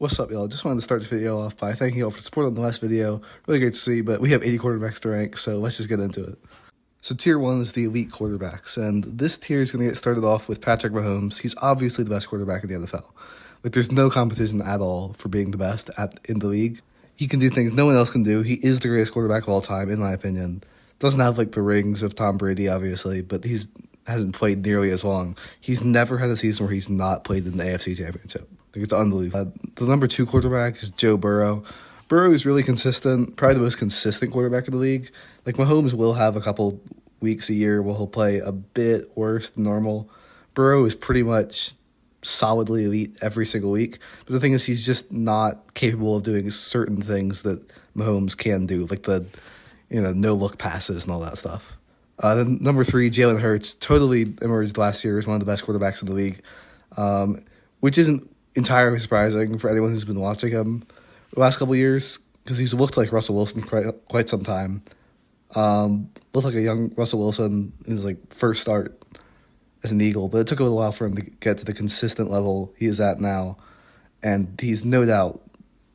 What's up, y'all? Just wanted to start this video off by thanking y'all for the support on the last video. Really great to see, but we have 80 quarterbacks to rank, so let's just get into it. So tier 1 is the elite quarterbacks, and this tier is going to get started off with Patrick Mahomes. He's obviously the best quarterback in the NFL. Like, there's no competition at all for being the best in the league. He can do things no one else can do. He is the greatest quarterback of all time, in my opinion. Doesn't have, like, the rings of Tom Brady, obviously, but hasn't played nearly as long. He's never had a season where he's not played in the AFC Championship. Like, it's unbelievable. The number 2 quarterback is Joe Burrow. Burrow is really consistent, probably the most consistent quarterback in the league. Like, Mahomes will have a couple weeks a year where he'll play a bit worse than normal. Burrow is pretty much solidly elite every single week. But the thing is, he's just not capable of doing certain things that Mahomes can do, like the no-look passes and all that stuff. Then number 3, Jalen Hurts, totally emerged last year as one of the best quarterbacks in the league, which isn't entirely surprising for anyone who's been watching him the last couple of years, because he's looked like Russell Wilson quite some time. Looked like a young Russell Wilson in his first start as an Eagle, but it took a little while for him to get to the consistent level he is at now, and he's no doubt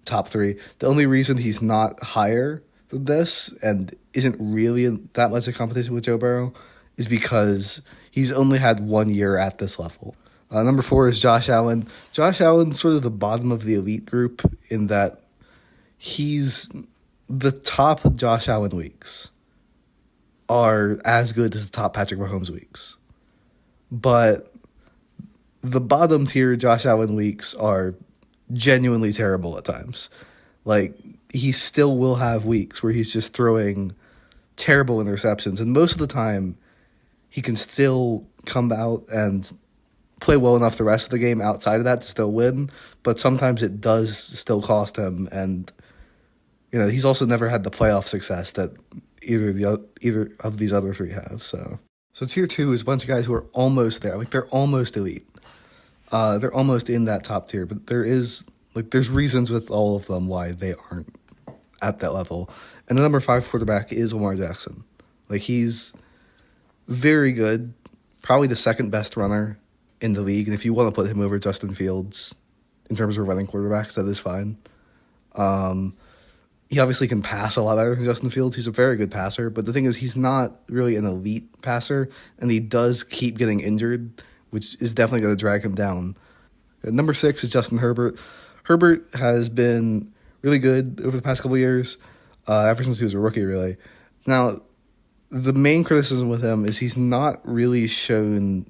top 3. The only reason he's not higher than this and isn't really that much of competition with Joe Burrow is because he's only had 1 year at this level. Number 4 is Josh Allen. Josh Allen's sort of the bottom of the elite group in that he's the top Josh Allen weeks are as good as the top Patrick Mahomes weeks. But the bottom tier Josh Allen weeks are genuinely terrible at times. Like, he still will have weeks where he's just throwing terrible interceptions, and most of the time he can still come out and play well enough the rest of the game outside of that to still win, but sometimes it does still cost him, and he's also never had the playoff success that either of these other 3 have. So tier 2 is a bunch of guys who are almost there. Like, they're almost elite. They're almost in that top tier, but there's reasons with all of them why they aren't at that level. And the number 5 quarterback is Lamar Jackson. Like, he's very good, probably the second best runner in the league, and if you want to put him over Justin Fields in terms of running quarterbacks, that is fine. He obviously can pass a lot better than Justin Fields. He's a very good passer, but the thing is, he's not really an elite passer, and he does keep getting injured, which is definitely going to drag him down. And number 6 is Justin Herbert. Herbert has been really good over the past couple of years, ever since he was a rookie, really. Now, the main criticism with him is he's not really shown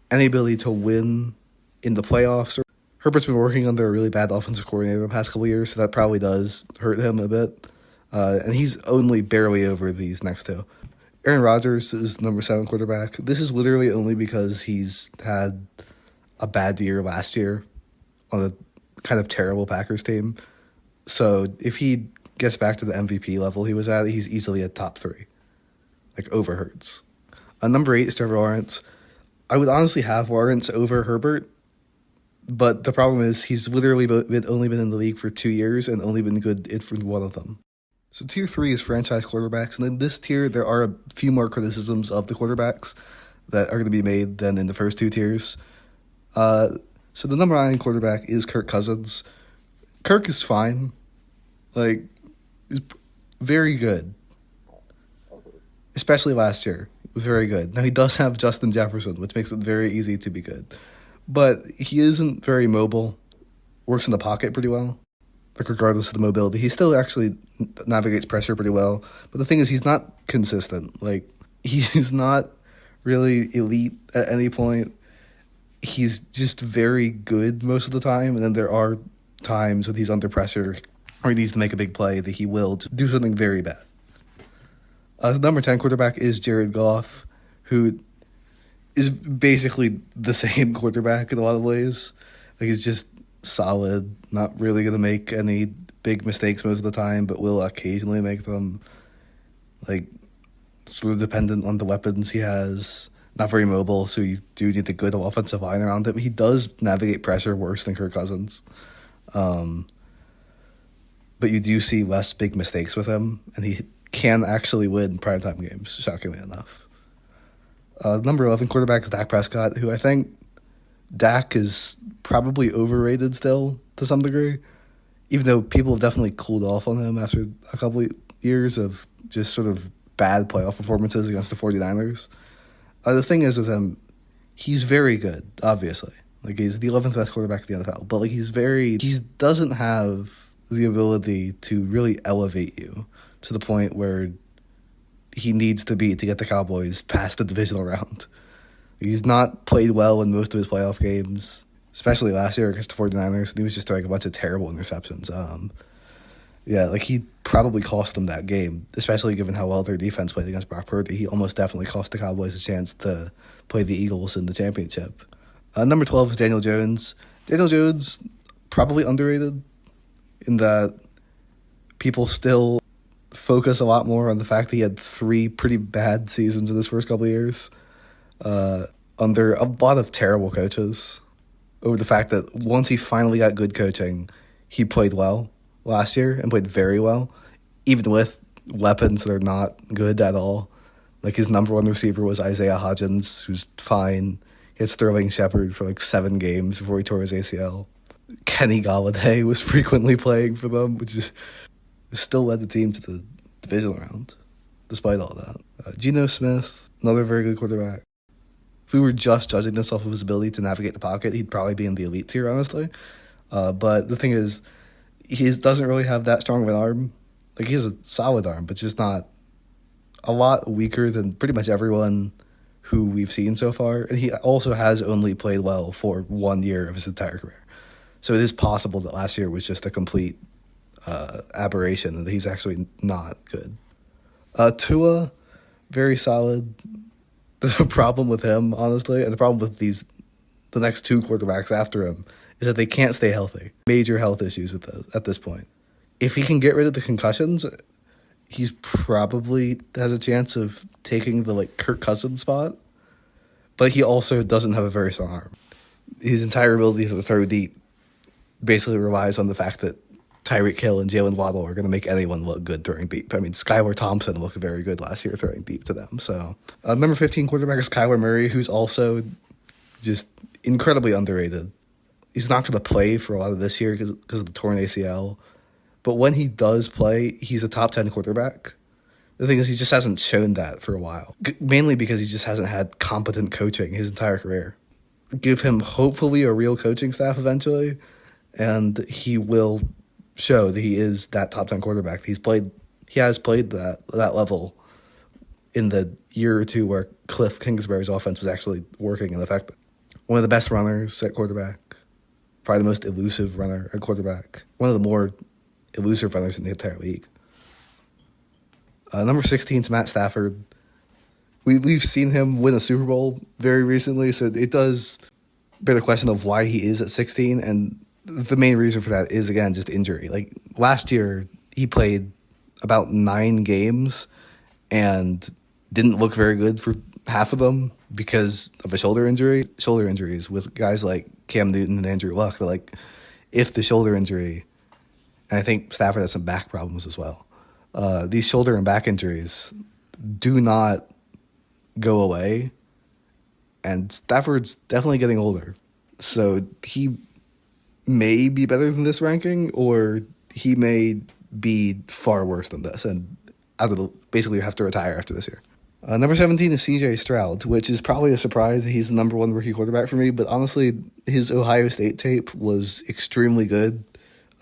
any ability to win in the playoffs. Herbert's been working under a really bad offensive coordinator the past couple of years, so that probably does hurt him a bit. And he's only barely over these next 2. Aaron Rodgers is number 7 quarterback. This is literally only because he's had a bad year last year on a kind of terrible Packers team. So if he gets back to the MVP level he was at, he's easily a top 3, like over Hurts. Number 8 is Trevor Lawrence. I would honestly have Lawrence over Herbert, but the problem is he's literally only been in the league for 2 years and only been good in one of them. So tier 3 is franchise quarterbacks, and in this tier there are a few more criticisms of the quarterbacks that are going to be made than in the first 2 tiers. So the number 9 quarterback is Kirk Cousins. Kirk is fine. Like, he's very good. Especially last year. He was very good. Now, he does have Justin Jefferson, which makes it very easy to be good. But he isn't very mobile. Works in the pocket pretty well. Like, regardless of the mobility. He still actually navigates pressure pretty well. But the thing is, he's not consistent. Like, he's not really elite at any point. He's just very good most of the time. And then there are times when he's under pressure or he needs to make a big play that he will do something very bad. The number 10 quarterback is Jared Goff, who is basically the same quarterback in a lot of ways. Like, he's just solid, not really going to make any big mistakes most of the time, but will occasionally make them. Like, sort of dependent on the weapons he has. Not very mobile, so you do need a good offensive line around him. He does navigate pressure worse than Kirk Cousins. But you do see less big mistakes with him, and he can actually win primetime games, shockingly enough. Number 11 quarterback is Dak Prescott, who I think Dak is probably overrated still to some degree, even though people have definitely cooled off on him after a couple of years of just sort of bad playoff performances against the 49ers. The thing is with him, he's very good, obviously. Like, he's the 11th best quarterback in the NFL, but like he doesn't have the ability to really elevate you to the point where he needs to be to get the Cowboys past the divisional round. He's not played well in most of his playoff games, especially last year against the 49ers, and he was just throwing a bunch of terrible interceptions. Like, he probably cost them that game, especially given how well their defense played against Brock Purdy. He almost definitely cost the Cowboys a chance to play the Eagles in the championship. Number 12 is Daniel Jones. Daniel Jones, probably underrated in that people still focus a lot more on the fact that he had 3 pretty bad seasons in his first couple of years under a lot of terrible coaches, over the fact that once he finally got good coaching, he played well last year and played very well, even with weapons that are not good at all. Like, his number 1 receiver was Isaiah Hodgins, who's fine. He had Sterling Shepard for like 7 games before he tore his ACL. Kenny Golladay was frequently playing for them, which still led the team to the divisional round, despite all that. Geno Smith, another very good quarterback. If we were just judging this off of his ability to navigate the pocket, he'd probably be in the elite tier, honestly. But the thing is, he doesn't really have that strong of an arm. Like, he has a solid arm, but just not a lot weaker than pretty much everyone who we've seen so far. And he also has only played well for 1 year of his entire career. So it is possible that last year was just a complete aberration and that he's actually not good. Tua, very solid. The problem with him, honestly, and the problem with the next 2 quarterbacks after him, is that they can't stay healthy. Major health issues with those at this point. If he can get rid of the concussions, he's probably has a chance of taking the like Kirk Cousins spot, but he also doesn't have a very strong arm. His entire ability to throw deep basically relies on the fact that Tyreek Hill and Jalen Waddle are going to make anyone look good throwing deep. I mean, Skylar Thompson looked very good last year throwing deep to them. So, number 15 quarterback is Kyler Murray, who's also just incredibly underrated. He's not going to play for a lot of this year because of the torn ACL. But when he does play, he's a top 10 quarterback. The thing is, he just hasn't shown that for a while. Mainly because he just hasn't had competent coaching his entire career. Give him, hopefully, a real coaching staff eventually, and he will show that he is that top 10 quarterback. He has played that level in the year or 2 where Cliff Kingsbury's offense was actually working and effective. One of the best runners at quarterback. Probably the most elusive runner at quarterback. One of the more elusive runners in the entire league. Number 16 is Matt Stafford. We've seen him win a Super Bowl very recently, so it does bear the question of why he is at 16, and the main reason for that is, again, just injury. Like, last year, he played about 9 games and didn't look very good for half of them because of a shoulder injury. Shoulder injuries with guys like Cam Newton and Andrew Luck, they're like, if the shoulder injury, and I think Stafford has some back problems as well, these shoulder and back injuries do not go away, and Stafford's definitely getting older. So he may be better than this ranking, or he may be far worse than this, and basically have to retire after this year. Number 17 is C.J. Stroud, which is probably a surprise that he's the number 1 rookie quarterback for me, but honestly, his Ohio State tape was extremely good.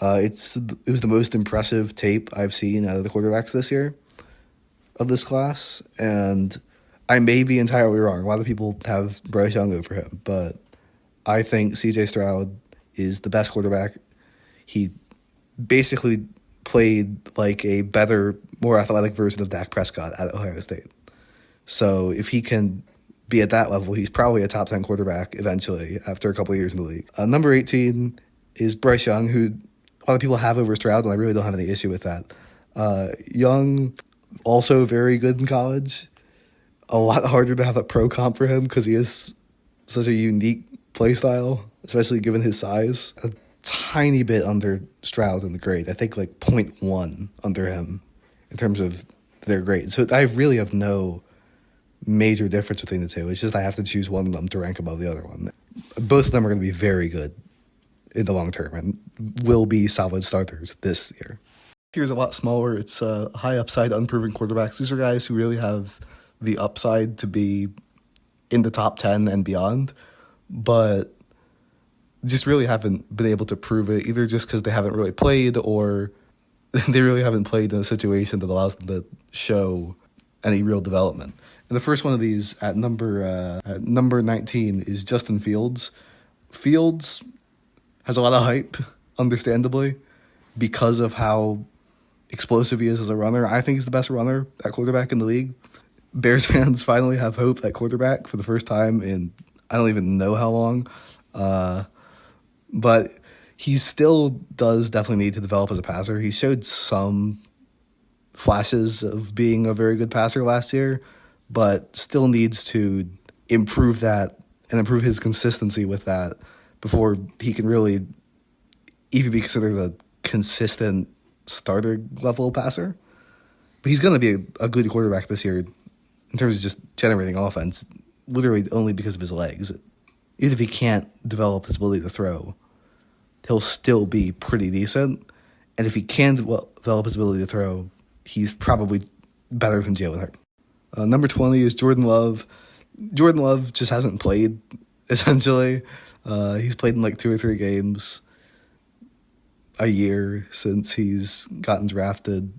It was the most impressive tape I've seen out of the quarterbacks this year of this class, and I may be entirely wrong. A lot of people have Bryce Young over him, but I think C.J. Stroud is the best quarterback. He basically played like a better, more athletic version of Dak Prescott at Ohio State. So if he can be at that level, he's probably a top 10 quarterback eventually after a couple of years in the league. Number 18 is Bryce Young, who a lot of people have over Stroud, and I really don't have any issue with that. Young, also very good in college. A lot harder to have a pro comp for him because he is such a unique play style, especially given his size. A tiny bit under Stroud in the grade. I think like 0.1 under him in terms of their grade. So I really have no major difference between the two. It's just I have to choose one of them to rank above the other one. both of them are going to be very good in the long term and will be solid starters this year. Here's a lot smaller. It's high upside, unproven quarterbacks. These are guys who really have the upside to be in the top 10 and beyond, but just really haven't been able to prove it, either just because they haven't really played or they really haven't played in a situation that allows them to show any real development. And the first one of these at number 19 is Justin Fields. Fields has a lot of hype, understandably, because of how explosive he is as a runner. I think he's the best runner at quarterback in the league. Bears fans finally have hope at quarterback for the first time in I don't even know how long. But he still does definitely need to develop as a passer. He showed some flashes of being a very good passer last year, but still needs to improve that and improve his consistency with that before he can really even be considered a consistent starter level passer. But he's going to be a good quarterback this year in terms of just generating offense, literally only because of his legs. Even if he can't develop his ability to throw, he'll still be pretty decent. And if he can develop his ability to throw, he's probably better than Jalen Hurts. Number 20 is Jordan Love. Jordan Love just hasn't played, essentially. He's played in like 2 or 3 games a year since he's gotten drafted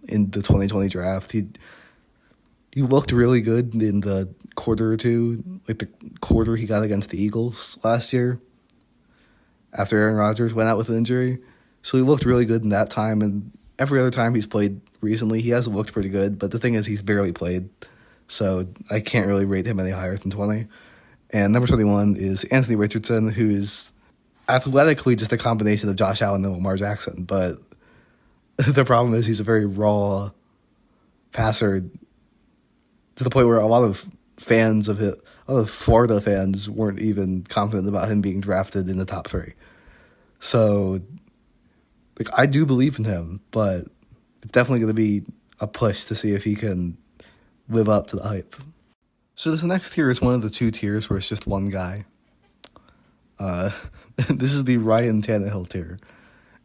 in the 2020 draft. He looked really good in the quarter or two, like the quarter he got against the Eagles last year after Aaron Rodgers went out with an injury. So he looked really good in that time, and every other time he's played recently, he has looked pretty good, but the thing is he's barely played, so I can't really rate him any higher than 20. And number 21 is Anthony Richardson, who is athletically just a combination of Josh Allen and Lamar Jackson, but the problem is he's a very raw passer to the point where a lot of fans of it, a lot of Florida fans weren't even confident about him being drafted in the top 3. So, like, I do believe in him, but it's definitely going to be a push to see if he can live up to the hype. So this next tier is one of the 2 tiers where it's just one guy. This is the Ryan Tannehill tier.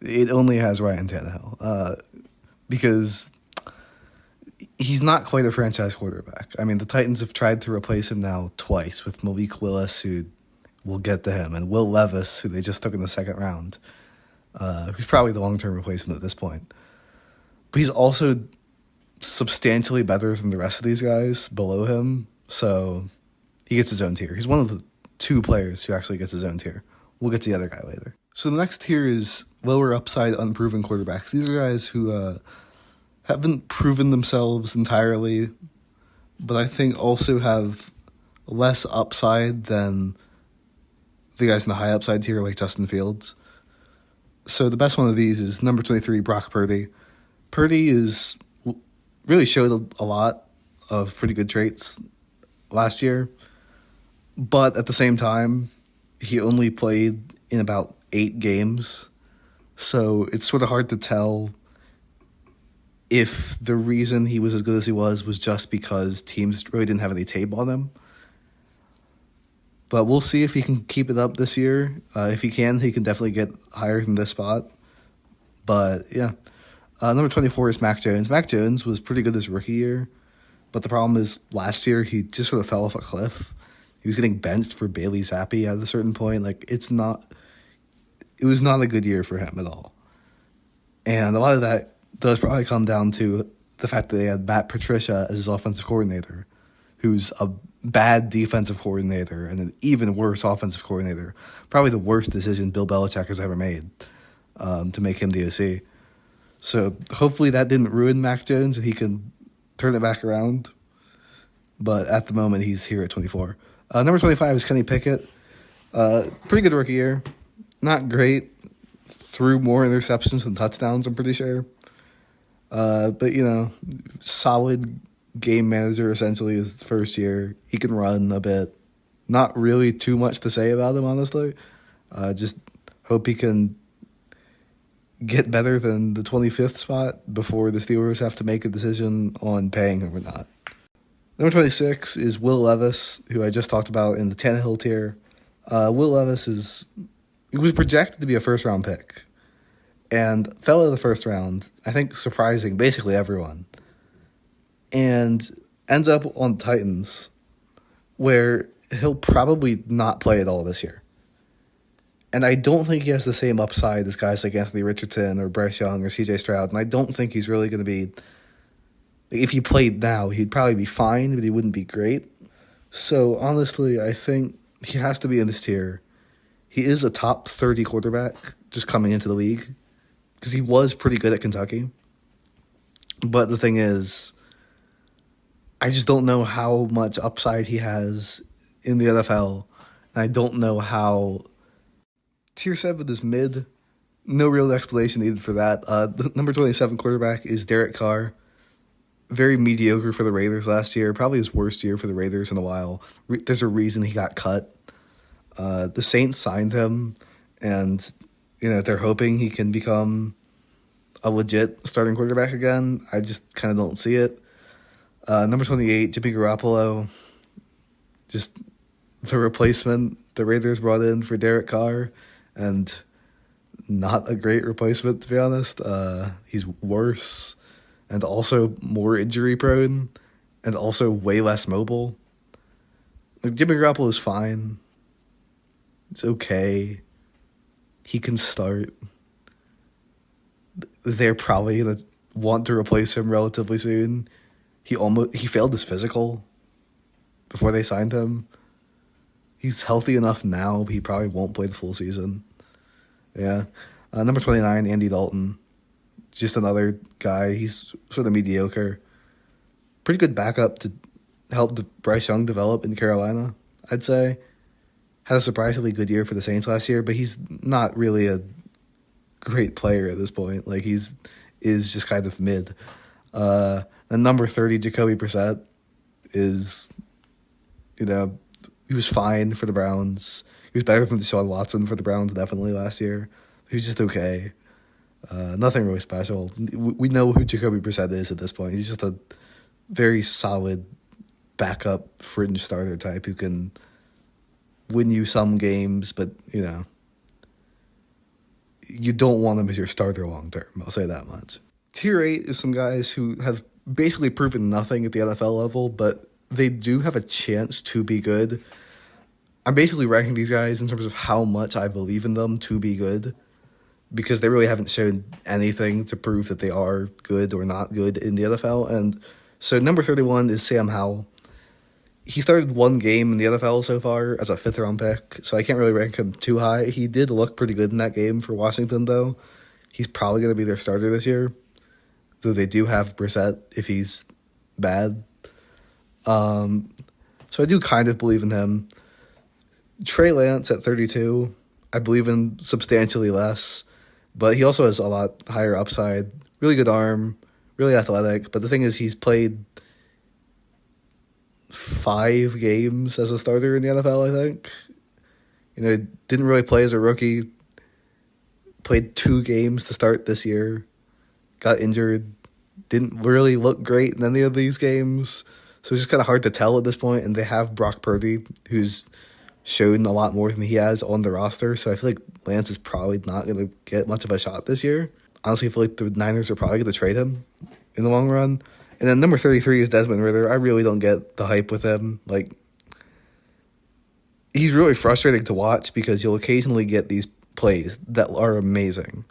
It only has Ryan Tannehill because he's not quite a franchise quarterback. I mean, the Titans have tried to replace him now twice with Malik Willis, who we'll get to him, and Will Levis, who they just took in the 2nd round, who's probably the long-term replacement at this point. But he's also substantially better than the rest of these guys below him, so he gets his own tier. He's one of the 2 players who actually gets his own tier. We'll get to the other guy later. So the next tier is lower upside, unproven quarterbacks. These are guys who haven't proven themselves entirely, but I think also have less upside than the guys in the high upside tier like Justin Fields. So the best one of these is number 23, Brock Purdy. Purdy really showed a lot of pretty good traits last year, but at the same time, he only played in about 8 games, so it's sort of hard to tell if the reason he was as good as he was just because teams really didn't have any tape on him. But we'll see if he can keep it up this year. If he can definitely get higher than this spot. But, yeah. Number 24 is Mac Jones. Mac Jones was pretty good this rookie year, but the problem is last year he just sort of fell off a cliff. He was getting benched for Bailey Zappi at a certain point. Like, it was not a good year for him at all. And a lot of that does probably come down to the fact that they had Matt Patricia as his offensive coordinator, who's a bad defensive coordinator and an even worse offensive coordinator. Probably the worst decision Bill Belichick has ever made to make him the OC. So hopefully that didn't ruin Mac Jones and he can turn it back around. But at the moment, he's here at 24. Number 25 is Kenny Pickett. Pretty good rookie year. Not great. Threw more interceptions than touchdowns, I'm pretty sure. But, solid game manager essentially his first year. He can run a bit. Not really too much to say about him, honestly. Just hope he can get better than the 25th spot before the Steelers have to make a decision on paying him or not. Number 26 is Will Levis, who I just talked about in the Tannehill tier. Will Levis he was projected to be a first-round pick and fell out of the first round, I think surprising basically everyone, and ends up on Titans, where he'll probably not play at all this year. And I don't think he has the same upside as guys like Anthony Richardson or Bryce Young or CJ Stroud, and I don't think he's really going to be... If he played now, he'd probably be fine, but he wouldn't be great. So, honestly, I think he has to be in this tier. He is a top 30 quarterback just coming into the league, because he was pretty good at Kentucky. But the thing is, I just don't know how much upside he has in the NFL, and I don't know how... Tier 7 is mid. No real explanation needed for that. The number 27 quarterback is Derek Carr. Very mediocre for the Raiders last year. Probably his worst year for the Raiders in a while. There's a reason he got cut. The Saints signed him, and they're hoping he can become a legit starting quarterback again. I just kind of don't see it. Number 28, Jimmy Garoppolo. Just the replacement the Raiders brought in for Derek Carr, and not a great replacement, to be honest. He's worse and also more injury prone and also way less mobile. Like, Jimmy Garoppolo is fine. It's okay. He can start. They're probably going to want to replace him relatively soon. He failed his physical before they signed him. He's healthy enough now, but he probably won't play the full season. Yeah. Number 29, Andy Dalton. Just another guy. He's sort of mediocre. Pretty good backup to help Bryce Young develop in Carolina, I'd say. Had a surprisingly good year for the Saints last year, but he's not really a great player at this point. Like, is just kind of mid. And number 30, Jacoby Brissett, is, he was fine for the Browns. He was better than Deshaun Watson for the Browns definitely last year. He was just okay. Nothing really special. We know who Jacoby Brissett is at this point. He's just a very solid backup fringe starter type who can win you some games, but, you don't want him as your starter long term. I'll say that much. Tier 8 is some guys who have basically proven nothing at the NFL level, but they do have a chance to be good. I'm basically ranking these guys in terms of how much I believe in them to be good, because they really haven't shown anything to prove that they are good or not good in the NFL. And so number 31 is Sam Howell. He started one game in the NFL so far as a 5th-round pick, so I can't really rank him too high. He did look pretty good in that game for Washington, though. He's probably going to be their starter this year, though they do have Brissett if he's bad. So I do kind of believe in him. Trey Lance at 32, I believe in substantially less, but he also has a lot higher upside. Really good arm, really athletic, but the thing is he's played 5 games as a starter in the NFL, I think. Didn't really play as a rookie. Played 2 games to start this year. Got injured. Didn't really look great in any of these games. So it's just kind of hard to tell at this point. And they have Brock Purdy, who's shown a lot more than he has on the roster. So I feel like Lance is probably not going to get much of a shot this year. Honestly, I feel like the Niners are probably going to trade him in the long run. And then number 33 is Desmond Ridder. I really don't get the hype with him. Like, he's really frustrating to watch because you'll occasionally get these plays that are amazing,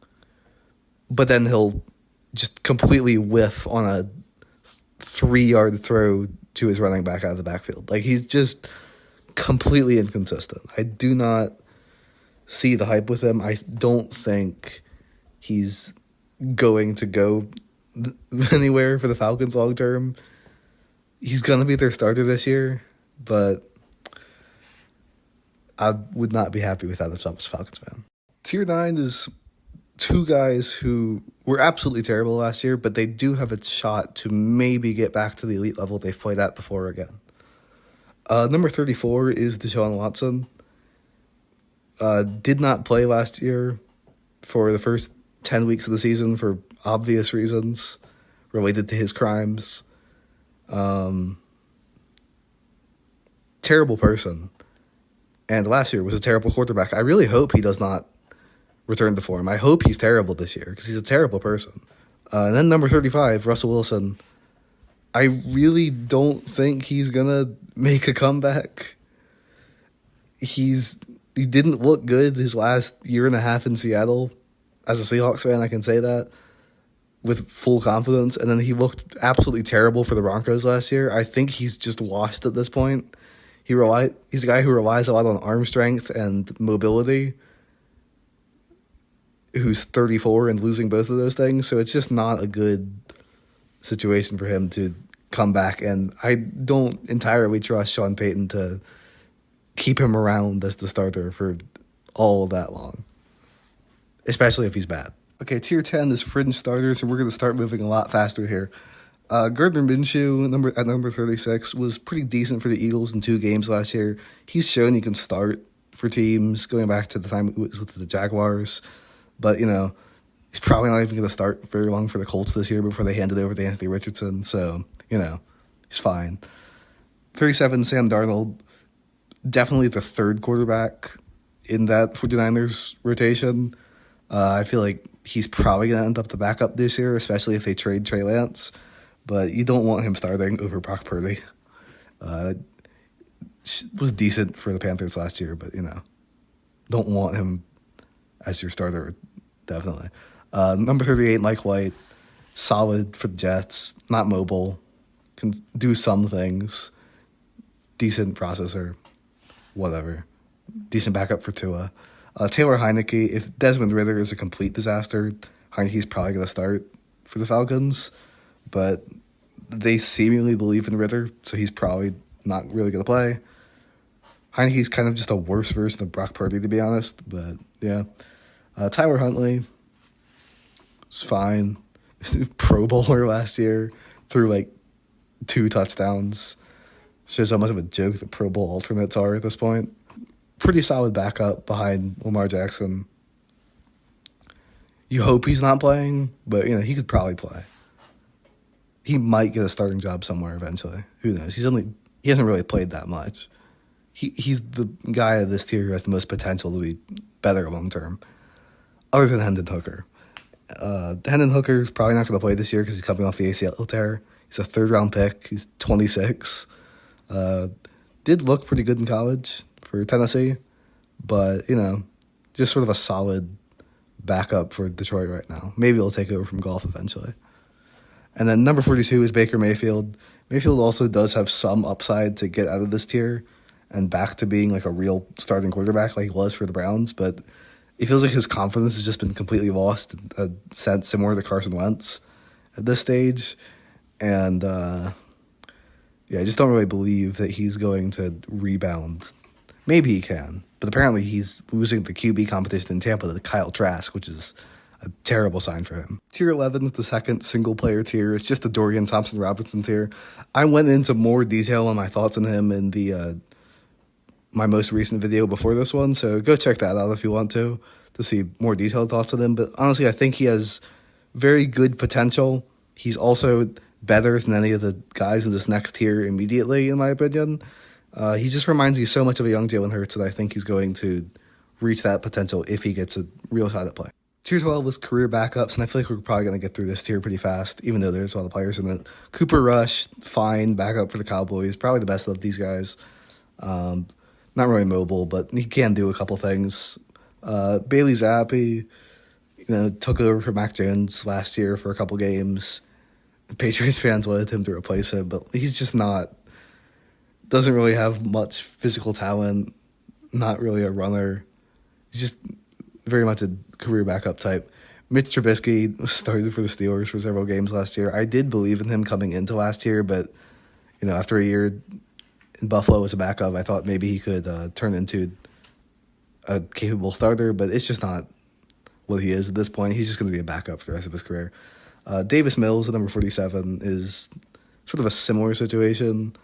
but then he'll just completely whiff on a 3-yard throw to his running back out of the backfield. Like, he's just completely inconsistent. I do not see the hype with him. I don't think he's going to go anywhere for the Falcons long term. He's going to be their starter this year, but I would not be happy with that if I was a Falcons fan. Tier 9 is 2 guys who were absolutely terrible last year, but they do have a shot to maybe get back to the elite level they've played at before again. Number 34 is Deshaun Watson. Did not play last year for the first 10 weeks of the season for obvious reasons related to his crimes. Terrible person. and last year was a terrible quarterback. I really hope he does not return to form. I hope he's terrible this year because he's a terrible person. And then number 35, Russell Wilson. I really don't think he's gonna make a comeback. He didn't look good his last year and a half in Seattle. As a Seahawks fan, I can say that with full confidence. And then he looked absolutely terrible for the Broncos last year. I think he's just washed at this point. He's a guy who relies a lot on arm strength and mobility, who's 34 and losing both of those things. So it's just not a good situation for him to come back. And I don't entirely trust Sean Payton to keep him around as the starter for all that long, especially if he's bad. Okay, tier 10 is fringe starters, and we're going to start moving a lot faster here. Gardner Minshew, at number 36, was pretty decent for the Eagles in 2 games last year. He's shown he can start for teams going back to the time it was with the Jaguars. But, he's probably not even going to start very long for the Colts this year before they hand it over to Anthony Richardson. So, he's fine. 37, Sam Darnold, definitely the third quarterback in that 49ers rotation. I feel like he's probably going to end up the backup this year, especially if they trade Trey Lance. But you don't want him starting over Brock Purdy. Was decent for the Panthers last year, but, don't want him as your starter, definitely. Number 38, Mike White, solid for the Jets, not mobile, can do some things, decent processor, whatever, decent backup for Tua. Taylor Heineke, if Desmond Ridder is a complete disaster, Heineke's probably going to start for the Falcons, but they seemingly believe in Ridder, so he's probably not really going to play. Heineke's kind of just a worse version of Brock Purdy, to be honest, but yeah. Tyler Huntley was fine. Pro Bowler last year, threw 2 touchdowns. Shows how much of a joke the Pro Bowl alternates are at this point. Pretty solid backup behind Lamar Jackson. You hope he's not playing, but he could probably play. He might get a starting job somewhere eventually. Who knows? He hasn't really played that much. He's the guy of this tier who has the most potential to be better long term, other than Hendon Hooker. Hendon Hooker is probably not going to play this year because he's coming off the ACL tear. He's a 3rd-round pick. He's 26. Did look pretty good in college for Tennessee, but, just sort of a solid backup for Detroit right now. Maybe he'll take over from Goff eventually. And then number 42 is Baker Mayfield. Mayfield also does have some upside to get out of this tier and back to being a real starting quarterback like he was for the Browns, but it feels like his confidence has just been completely lost, a sense similar to Carson Wentz at this stage. And, I just don't really believe that he's going to rebound. Maybe he can, but apparently he's losing the QB competition in Tampa to Kyle Trask, which is a terrible sign for him. Tier 11 is the second single-player tier. It's just the Dorian Thompson-Robinson tier. I went into more detail on my thoughts on him in the my most recent video before this one, so go check that out if you want to see more detailed thoughts on him. But honestly, I think he has very good potential. He's also better than any of the guys in this next tier immediately, in my opinion. He just reminds me so much of a young Jalen Hurts that I think he's going to reach that potential if he gets a real shot at play. Tier 12 was career backups, and I feel like we're probably going to get through this tier pretty fast, even though there's a lot of players in it. Cooper Rush, fine, backup for the Cowboys, probably the best of these guys. Not really mobile, but he can do a couple things. Bailey Zappi, took over for Mac Jones last year for a couple games. Patriots fans wanted him to replace him, but he's just doesn't really have much physical talent, not really a runner. He's just very much a career backup type. Mitch Trubisky started for the Steelers for several games last year. I did believe in him coming into last year, but, after a year in Buffalo as a backup, I thought maybe he could turn into a capable starter, but it's just not what he is at this point. He's just going to be a backup for the rest of his career. Davis Mills at number 47 is sort of a similar situation.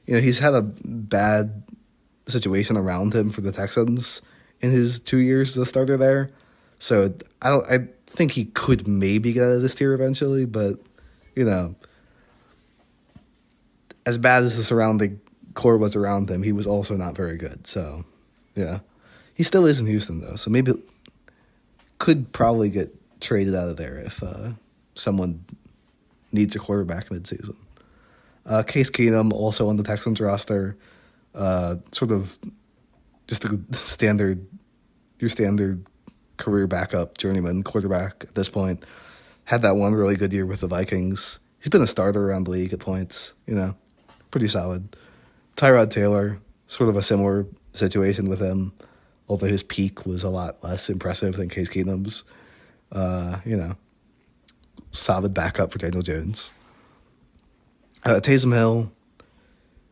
He's had a bad situation around him for the Texans in his 2 years as a starter there. So I think he could maybe get out of this tier eventually, but, as bad as the surrounding core was around him, he was also not very good. So, yeah. He still is in Houston, though, so maybe could probably get traded out of there if someone needs a quarterback midseason. Case Keenum, also on the Texans roster, sort of just a your standard career backup, journeyman quarterback at this point. Had that one really good year with the Vikings. He's been a starter around the league at points, pretty solid. Tyrod Taylor, sort of a similar situation with him, although his peak was a lot less impressive than Case Keenum's. Solid backup for Daniel Jones. Taysom Hill,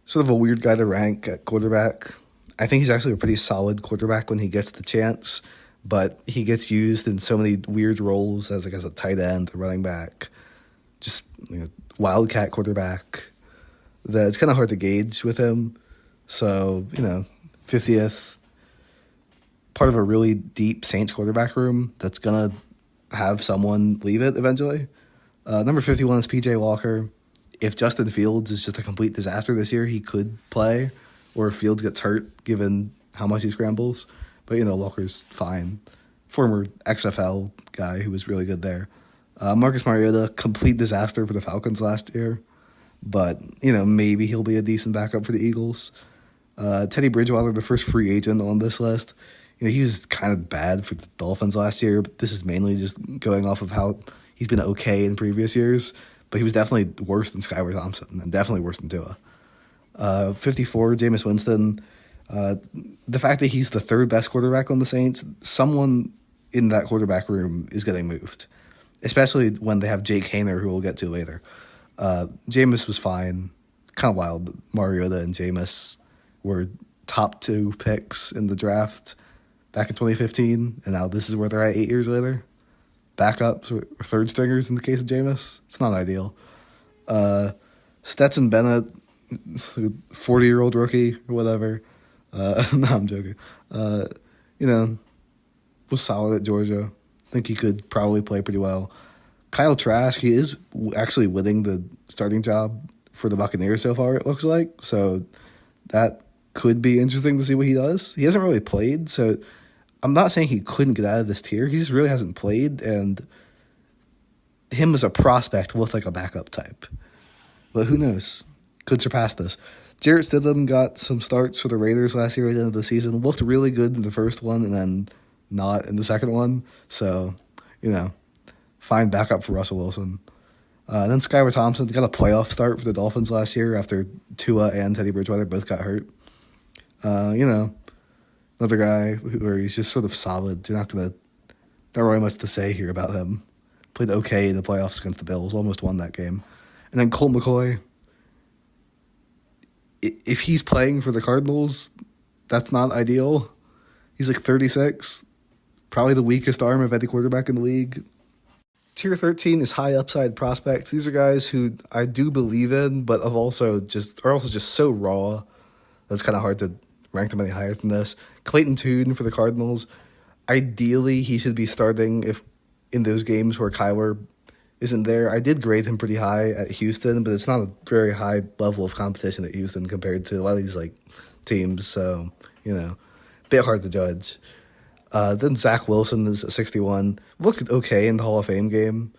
sort of a weird guy to rank at quarterback. I think he's actually a pretty solid quarterback when he gets the chance, but he gets used in so many weird roles as a tight end, a running back, just wildcat quarterback, that it's kind of hard to gauge with him. So, 50th, part of a really deep Saints quarterback room that's going to have someone leave it eventually. Number 51 is P.J. Walker. If Justin Fields is just a complete disaster this year, he could play, or if Fields gets hurt, given how much he scrambles. But, Walker's fine. Former XFL guy who was really good there. Marcus Mariota, complete disaster for the Falcons last year. But, maybe he'll be a decent backup for the Eagles. Teddy Bridgewater, the first free agent on this list. He was kind of bad for the Dolphins last year, but this is mainly just going off of how he's been okay in previous years. But he was definitely worse than Skylar Thompson and definitely worse than Tua. 54, Jameis Winston. The fact that he's the third best quarterback on the Saints, someone in that quarterback room is getting moved, especially when they have Jake Haener, who we'll get to later. Jameis was fine. Kind of wild. Mariota and Jameis were top 2 picks in the draft back in 2015, and now this is where they're at 8 years later. Backups or third stringers in the case of Jameis. It's not ideal. Stetson Bennett, 40-year-old rookie or whatever. No, I'm joking. Was solid at Georgia. I think he could probably play pretty well. Kyle Trask, he is actually winning the starting job for the Buccaneers so far, it looks like. So that could be interesting to see what he does. He hasn't really played, so I'm not saying he couldn't get out of this tier. He just really hasn't played, and him as a prospect looked like a backup type. But who knows? Could surpass this. Jarrett Stidham got some starts for the Raiders last year at the end of the season. Looked really good in the first one and then not in the second one. So, fine backup for Russell Wilson. Then Skylar Thompson got a playoff start for the Dolphins last year after Tua and Teddy Bridgewater both got hurt. Another guy where he's just sort of solid. Not really much to say here about him. Played okay in the playoffs against the Bills, almost won that game. And then Colt McCoy, if he's playing for the Cardinals, that's not ideal. He's like 36, probably the weakest arm of any quarterback in the league. Tier 13 is high upside prospects. These are guys who I do believe in, but are also just so raw that's kind of hard to rank them any higher than this. Clayton Tune for the Cardinals. Ideally, he should be starting if in those games where Kyler isn't there. I did grade him pretty high at Houston, but it's not a very high level of competition at Houston compared to a lot of these teams. So, bit hard to judge. Then Zach Wilson is at 61. Looked okay in the Hall of Fame game.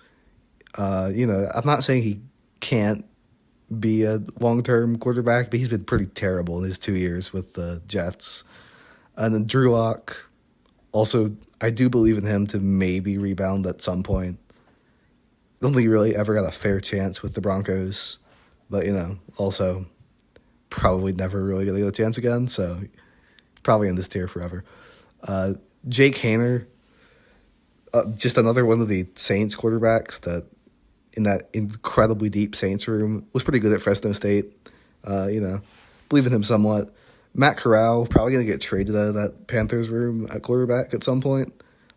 I'm not saying he can't be a long-term quarterback, but he's been pretty terrible in his 2 years with the Jets. And then Drew Lock, also, I do believe in him to maybe rebound at some point. I don't think he really ever got a fair chance with the Broncos, but, also probably never really going to get a chance again, so probably in this tier forever. Jake Haener, just another one of the Saints quarterbacks that in that incredibly deep Saints room, was pretty good at Fresno State. Believe in him somewhat. Matt Corral, probably going to get traded out of that Panthers room at quarterback at some point.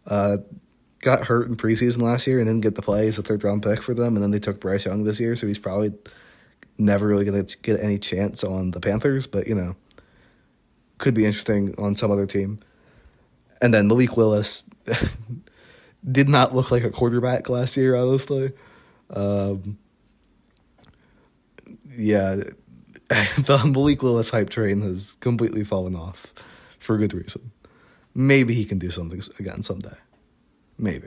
Got hurt in preseason last year and didn't get to play as a third-round pick for them, and then they took Bryce Young this year, so he's probably never really going to get any chance on the Panthers, but, could be interesting on some other team. And then Malik Willis did not look like a quarterback last year, honestly. The Malik Willis hype train has completely fallen off for good reason. Maybe he can do something again someday. Maybe.